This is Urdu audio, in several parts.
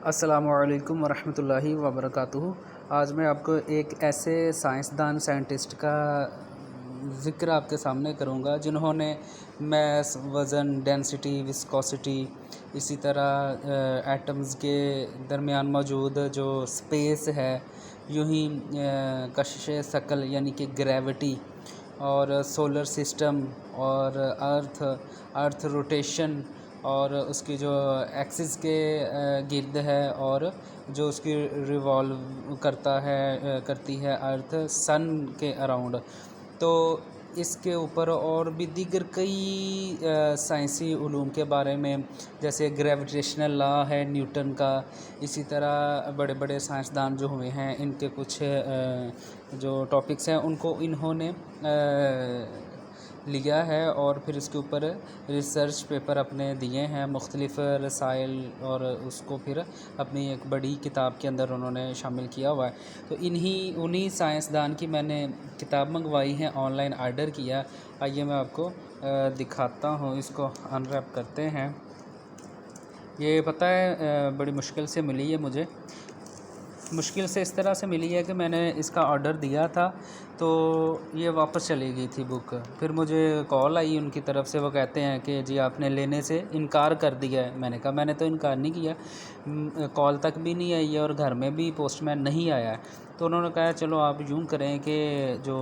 السلام علیکم ورحمۃ اللہ وبرکاتہ۔ آج میں آپ کو ایک ایسے سائنسدان سائنٹسٹ کا ذکر آپ کے سامنے کروں گا جنہوں نے میس، وزن، ڈینسٹی، وسکوسٹی، اسی طرح ایٹمز کے درمیان موجود جو سپیس ہے، یوں ہی کشش ثقل یعنی کہ گریوٹی، اور سولر سسٹم، اور ارتھ روٹیشن، اور اس کی جو ایکسس کے گرد ہے، اور جو اس کی ریوالو کرتی ہے ارتھ سن کے اراؤنڈ، تو اس کے اوپر اور بھی دیگر کئی سائنسی علوم کے بارے میں، جیسے گریویٹیشنل لا ہے نیوٹن کا، اسی طرح بڑے بڑے سائنسدان جو ہوئے ہیں ان کے کچھ جو ٹاپکس ہیں ان کو انہوں نے لیا ہے، اور پھر اس کے اوپر ریسرچ پیپر اپنے دیے ہیں، مختلف رسائل، اور اس کو پھر اپنی ایک بڑی کتاب کے اندر انہوں نے شامل کیا ہوا ہے۔ تو انہی سائنسدان کی میں نے کتاب منگوائی ہے، آن لائن آرڈر کیا۔ آئیے میں آپ کو دکھاتا ہوں، اس کو انریپ کرتے ہیں۔ یہ پتہ ہے بڑی مشکل سے ملی ہے مجھے، مشکل سے اس طرح سے ملی ہے کہ میں نے اس کا آرڈر دیا تھا تو یہ واپس چلی گئی تھی بک۔ پھر مجھے کال آئی ان کی طرف سے، وہ کہتے ہیں کہ جی آپ نے لینے سے انکار کر دیا ہے۔ میں نے کہا میں نے تو انکار نہیں کیا، کال تک بھی نہیں آئی ہے اور گھر میں بھی پوسٹ مین نہیں آیا ہے۔ تو انہوں نے کہا چلو آپ یوں کریں کہ جو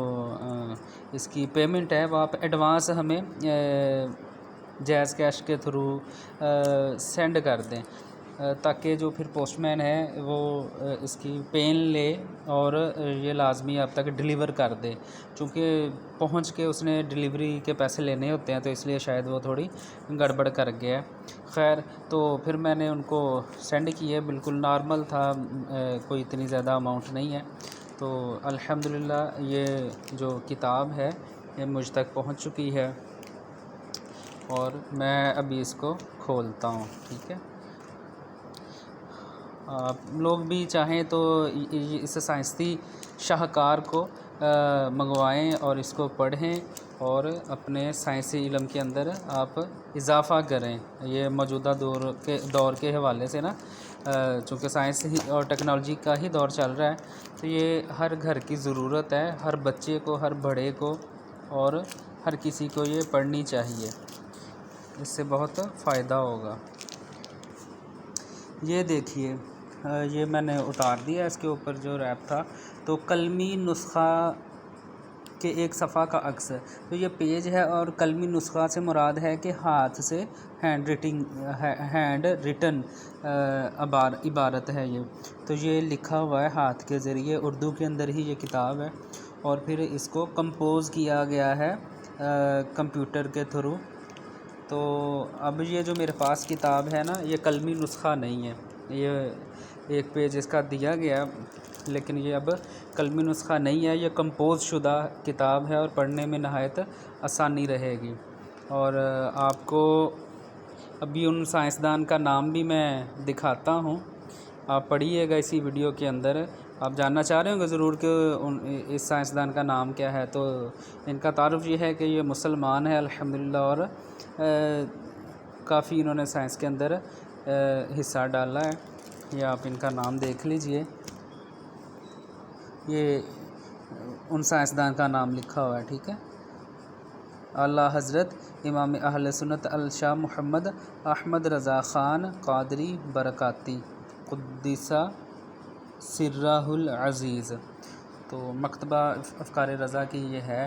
اس کی پیمنٹ ہے وہ آپ ایڈوانس ہمیں جیز کیش کے تھرو سینڈ کر دیں، تاکہ جو پھر پوسٹ مین ہے وہ اس کی پین لے اور یہ لازمی آپ تک ڈیلیور کر دے، چونکہ پہنچ کے اس نے ڈیلیوری کے پیسے لینے ہوتے ہیں، تو اس لیے شاید وہ تھوڑی گڑبڑ کر گیا ہے۔ خیر، تو پھر میں نے ان کو سینڈ کیے، بالکل نارمل تھا، کوئی اتنی زیادہ اماؤنٹ نہیں ہے۔ تو الحمدللہ یہ جو کتاب ہے یہ مجھ تک پہنچ چکی ہے، اور میں ابھی اس کو کھولتا ہوں، ٹھیک ہے۔ آپ لوگ بھی چاہیں تو اس سائنسی شاہکار کو منگوائیں اور اس کو پڑھیں اور اپنے سائنسی علم کے اندر آپ اضافہ کریں۔ یہ موجودہ دور کے حوالے سے نا، چونکہ سائنس ہی اور ٹیکنالوجی کا ہی دور چل رہا ہے، تو یہ ہر گھر کی ضرورت ہے، ہر بچے کو، ہر بڑے کو، اور ہر کسی کو یہ پڑھنی چاہیے، اس سے بہت فائدہ ہوگا۔ یہ دیکھیے، یہ میں نے اتار دیا اس کے اوپر جو ریپ تھا، تو قلمی نسخہ کے ایک صفحہ کا عکس ہے۔ تو یہ پیج ہے، اور قلمی نسخہ سے مراد ہے کہ ہاتھ سے ہینڈ ریٹن عبارت ہے یہ۔ تو یہ لکھا ہوا ہے ہاتھ کے ذریعے، اردو کے اندر ہی یہ کتاب ہے، اور پھر اس کو کمپوز کیا گیا ہے کمپیوٹر کے تھرو۔ تو اب یہ جو میرے پاس کتاب ہے نا، یہ قلمی نسخہ نہیں ہے، یہ ایک پیج اس کا دیا گیا، لیکن یہ اب قلمی نسخہ نہیں ہے، یہ کمپوز شدہ کتاب ہے، اور پڑھنے میں نہایت آسانی رہے گی۔ اور آپ کو ابھی ان سائنسدان کا نام بھی میں دکھاتا ہوں، آپ پڑھیے گا اسی ویڈیو کے اندر۔ آپ جاننا چاہ رہے ہوں گے ضرور کہ اس سائنسدان کا نام کیا ہے۔ تو ان کا تعارف یہ ہے کہ یہ مسلمان ہے الحمدللہ، اور کافی انہوں نے سائنس کے اندر حصہ ڈالا ہے۔ یہ آپ ان کا نام دیکھ لیجئے، یہ ان سائنسدان کا نام لکھا ہوا ہے، ٹھیک ہے۔ اعلیٰ حضرت امام اہل سنت الشاہ محمد احمد رضا خان قادری برکاتی قدس سرہ العزیز۔ تو مکتبہ افکار رضا کی یہ ہے۔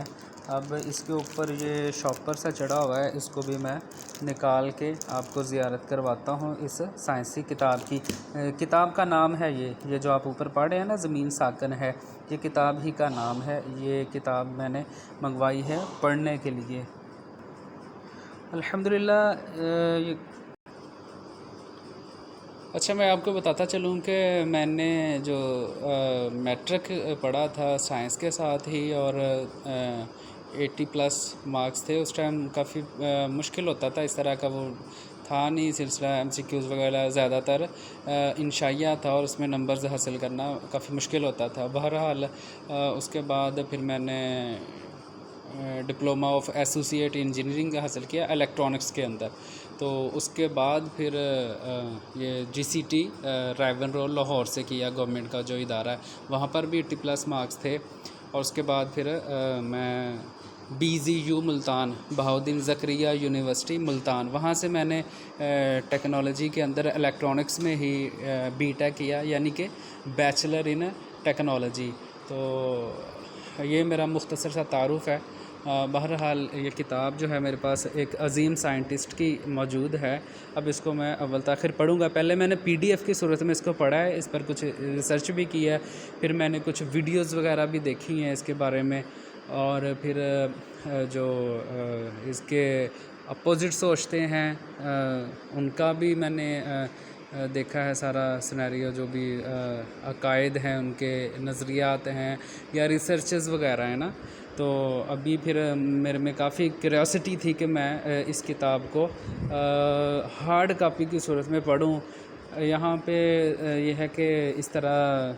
اب اس کے اوپر یہ شاپر سا چڑھا ہوا ہے، اس کو بھی میں نکال کے آپ کو زیارت کرواتا ہوں اس سائنسی کتاب کی۔ کتاب کا نام ہے یہ جو آپ اوپر پڑھ رہے ہیں نا، زمین ساکن ہے، یہ کتاب ہی کا نام ہے۔ یہ کتاب میں نے منگوائی ہے پڑھنے کے لیے، الحمدللہ۔ اچھا، میں آپ کو بتاتا چلوں کہ میں نے جو میٹرک پڑھا تھا سائنس کے ساتھ ہی، اور 80+ مارکس تھے اس ٹائم، کافی مشکل ہوتا تھا، اس طرح کا وہ تھا نہیں سلسلہ، MCQs وغیرہ زیادہ تر انشائیہ تھا، اور اس میں نمبرز حاصل کرنا کافی مشکل ہوتا تھا۔ بہرحال اس کے بعد پھر میں نے ڈپلومہ آف ایسوسیٹ انجینئرنگ کا حاصل کیا الیکٹرانکس کے اندر۔ تو اس کے بعد پھر یہ GCT رائیون رول لاہور سے کیا، گورنمنٹ کا جو ادارہ ہے، وہاں پر بھی 80+ مارکس تھے۔ اور اس کے بعد پھر میں BZU ملتان، بہاؤالدین زکریا یونیورسٹی ملتان، وہاں سے میں نے ٹیکنالوجی کے اندر الیکٹرانکس میں ہی B.Tech کیا، یعنی کہ بیچلر ان ٹیکنالوجی۔ تو یہ میرا مختصر سا تعارف ہے۔ بہرحال یہ کتاب جو ہے میرے پاس ایک عظیم سائنٹسٹ کی موجود ہے، اب اس کو میں اول تاخر پڑھوں گا۔ پہلے میں نے PDF کی صورت میں اس کو پڑھا ہے، اس پر کچھ ریسرچ بھی کی ہے، پھر میں نے کچھ ویڈیوز وغیرہ بھی دیکھی ہیں اس کے بارے میں، اور پھر جو اس کے اپوزٹ سوچتے ہیں ان کا بھی میں نے دیکھا ہے سارا سینیریو، جو بھی عقائد ہیں ان کے، نظریات ہیں یا ریسرچز وغیرہ ہیں نا۔ تو ابھی پھر میرے میں کافی کیوریوسٹی تھی کہ میں اس کتاب کو ہارڈ کاپی کی صورت میں پڑھوں۔ یہاں پہ یہ ہے کہ اس طرح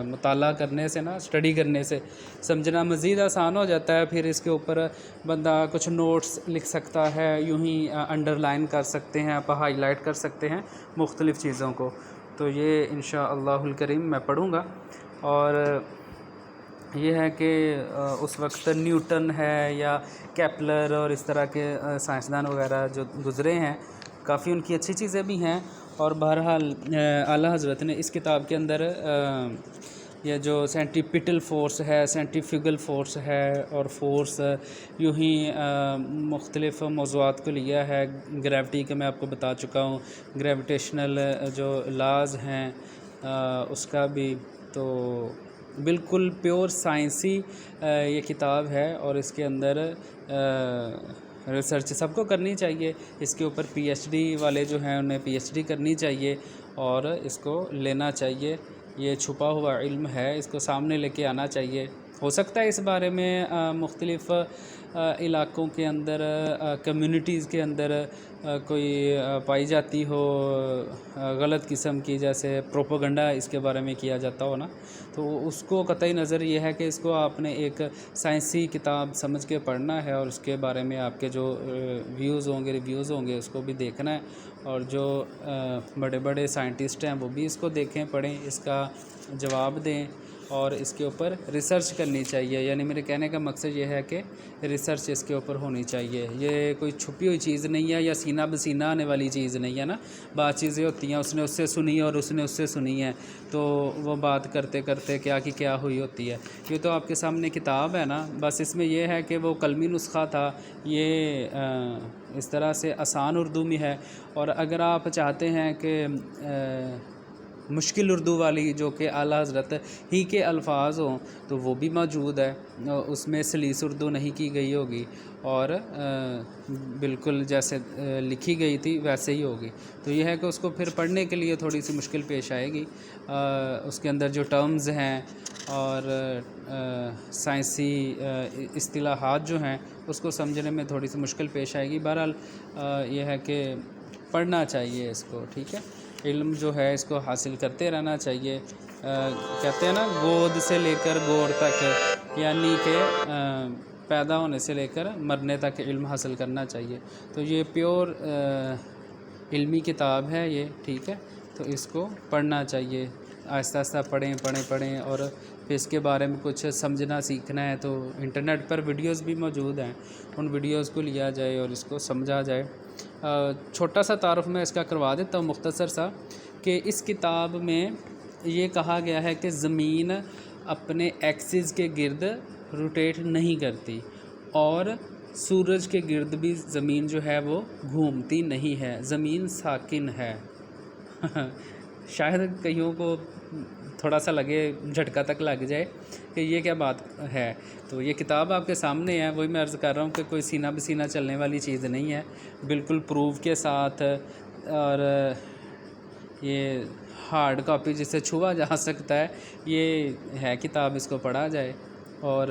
مطالعہ کرنے سے نا، اسٹڈی کرنے سے سمجھنا مزید آسان ہو جاتا ہے۔ پھر اس کے اوپر بندہ کچھ نوٹس لکھ سکتا ہے، یوں ہی انڈر لائن کر سکتے ہیں، آپ ہائی لائٹ کر سکتے ہیں مختلف چیزوں کو۔ تو یہ انشاءاللہ الکریم میں پڑھوں گا۔ اور یہ ہے کہ اس وقت نیوٹن ہے یا کیپلر اور اس طرح کے سائنسدان وغیرہ جو گزرے ہیں، کافی ان کی اچھی چیزیں بھی ہیں۔ اور بہرحال اعلیٰ حضرت نے اس کتاب کے اندر یہ جو سینٹیپیٹل فورس ہے، سینٹیفیگل فورس ہے، اور فورس یوں ہی مختلف موضوعات کو لیا ہے۔ گریوٹی کا میں آپ کو بتا چکا ہوں، گریویٹیشنل جو لاز ہیں اس کا بھی۔ تو بالکل پیور سائنسی یہ کتاب ہے، اور اس کے اندر ریسرچ سب کو کرنی چاہیے۔ اس کے اوپر PhD والے جو ہیں انہیں PhD کرنی چاہیے اور اس کو لینا چاہیے۔ یہ چھپا ہوا علم ہے، اس کو سامنے لے کے آنا چاہیے۔ ہو سکتا ہے اس بارے میں مختلف علاقوں کے اندر، کمیونٹیز کے اندر کوئی پائی جاتی ہو غلط قسم کی، جیسے پروپیگنڈا اس کے بارے میں کیا جاتا ہو نا، تو اس کو قطعی نظر یہ ہے کہ اس کو آپ نے ایک سائنسی کتاب سمجھ کے پڑھنا ہے، اور اس کے بارے میں آپ کے جو ویوز ہوں گے، ریویوز ہوں گے، اس کو بھی دیکھنا ہے۔ اور جو بڑے بڑے سائنٹسٹ ہیں وہ بھی اس کو دیکھیں، پڑھیں، اس کا جواب دیں، اور اس کے اوپر ریسرچ کرنی چاہیے۔ یعنی میرے کہنے کا مقصد یہ ہے کہ ریسرچ اس کے اوپر ہونی چاہیے۔ یہ کوئی چھپی ہوئی چیز نہیں ہے یا سینہ بسینہ آنے والی چیز نہیں ہے نا۔ بعض چیزیں ہوتی ہیں اس نے اس سے سنی اور اس نے اس سے سنی ہے، تو وہ بات کرتے کرتے کیا کی کیا ہوئی ہوتی ہے۔ یہ تو آپ کے سامنے کتاب ہے نا، بس اس میں یہ ہے کہ وہ قلمی نسخہ تھا، یہ اس طرح سے آسان اردو میں ہے۔ اور اگر آپ چاہتے ہیں کہ مشکل اردو والی، جو کہ اعلیٰ حضرت ہی کے الفاظ ہوں، تو وہ بھی موجود ہے، اس میں سلیس اردو نہیں کی گئی ہوگی، اور بالکل جیسے لکھی گئی تھی ویسے ہی ہوگی۔ تو یہ ہے کہ اس کو پھر پڑھنے کے لیے تھوڑی سی مشکل پیش آئے گی، اس کے اندر جو ٹرمز ہیں اور سائنسی اصطلاحات جو ہیں اس کو سمجھنے میں تھوڑی سی مشکل پیش آئے گی۔ بہرحال یہ ہے کہ پڑھنا چاہیے اس کو، ٹھیک ہے۔ علم جو ہے اس کو حاصل کرتے رہنا چاہیے۔ کہتے ہیں نا، گود سے لے کر گور تک، یعنی کہ پیدا ہونے سے لے کر مرنے تک علم حاصل کرنا چاہیے۔ تو یہ پیور علمی کتاب ہے یہ، ٹھیک ہے۔ تو اس کو پڑھنا چاہیے، آہستہ آہستہ پڑھیں، اور پھر اس کے بارے میں کچھ سمجھنا سیکھنا ہے تو انٹرنیٹ پر ویڈیوز بھی موجود ہیں، ان ویڈیوز کو لیا جائے اور اس کو سمجھا جائے۔ چھوٹا سا تعارف میں اس کا کروا دیتا ہوں مختصر سا، کہ اس کتاب میں یہ کہا گیا ہے کہ زمین اپنے ایکسس کے گرد روٹیٹ نہیں کرتی، اور سورج کے گرد بھی زمین جو ہے وہ گھومتی نہیں ہے، زمین ساکن ہے۔ شاید کئیوں کو تھوڑا سا لگے، جھٹکا تک لگ جائے کہ یہ کیا بات ہے۔ تو یہ کتاب آپ کے سامنے ہے، وہی میں عرض کر رہا ہوں کہ کوئی سینہ بسینہ چلنے والی چیز نہیں ہے، بالکل پروف کے ساتھ۔ اور یہ ہارڈ کاپی جسے چھوا جا سکتا ہے، یہ ہے کتاب، اس کو پڑھا جائے اور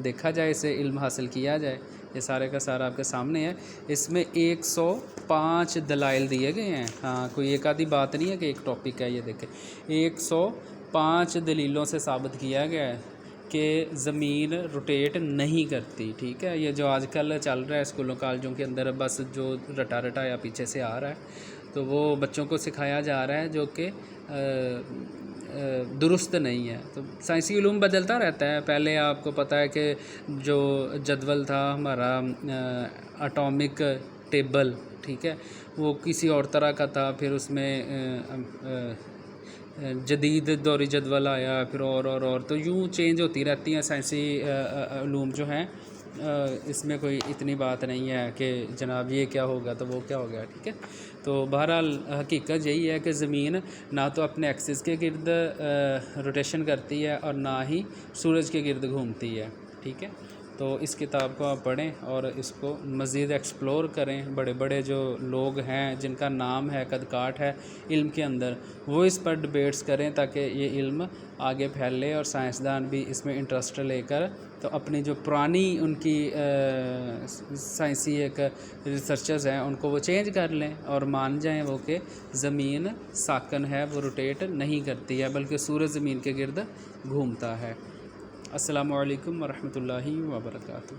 دیکھا جائے، اسے علم حاصل کیا جائے۔ یہ سارے کا سارا آپ کے سامنے ہے۔ اس میں 105 دلائل دیے گئے ہیں، ہاں کوئی ایک آدھی بات نہیں ہے کہ ایک ٹاپک ہے۔ یہ دیکھیں 105 دلیلوں سے ثابت کیا گیا ہے کہ زمین روٹیٹ نہیں کرتی، ٹھیک ہے. یہ جو آج کل چل رہا ہے اسکولوں کالجوں کے اندر، بس جو رٹا رٹا یا پیچھے سے آ رہا ہے، تو وہ بچوں کو سکھایا جا رہا ہے جو کہ درست نہیں ہے. تو سائنسی علوم بدلتا رہتا ہے. پہلے آپ کو پتہ ہے کہ جو جدول تھا ہمارا اٹامک ٹیبل، ٹھیک ہے، وہ کسی اور طرح کا تھا. پھر اس میں جدید دوری جدول آیا، پھر اور تو یوں چینج ہوتی رہتی ہیں سائنسی علوم جو ہیں. اس میں کوئی اتنی بات نہیں ہے کہ جناب یہ کیا ہوگا تو وہ کیا ہو گیا، ٹھیک ہے. تو بہرحال حقیقت یہی ہے کہ زمین نہ تو اپنے ایکسس کے گرد روٹیشن کرتی ہے اور نہ ہی سورج کے گرد گھومتی ہے، ٹھیک ہے. تو اس کتاب کو آپ پڑھیں اور اس کو مزید ایکسپلور کریں. بڑے بڑے جو لوگ ہیں جن کا نام ہے، قد کاٹ ہے علم کے اندر، وہ اس پر ڈبیٹس کریں تاکہ یہ علم آگے پھیلے اور سائنسدان بھی اس میں انٹرسٹ لے کر تو اپنی جو پرانی ان کی سائنسی ایک ریسرچرز ہیں ان کو وہ چینج کر لیں اور مان جائیں وہ کہ زمین ساکن ہے، وہ روٹیٹ نہیں کرتی ہے بلکہ سورج زمین کے گرد گھومتا ہے. السلام علیکم ورحمۃ اللہ وبرکاتہ.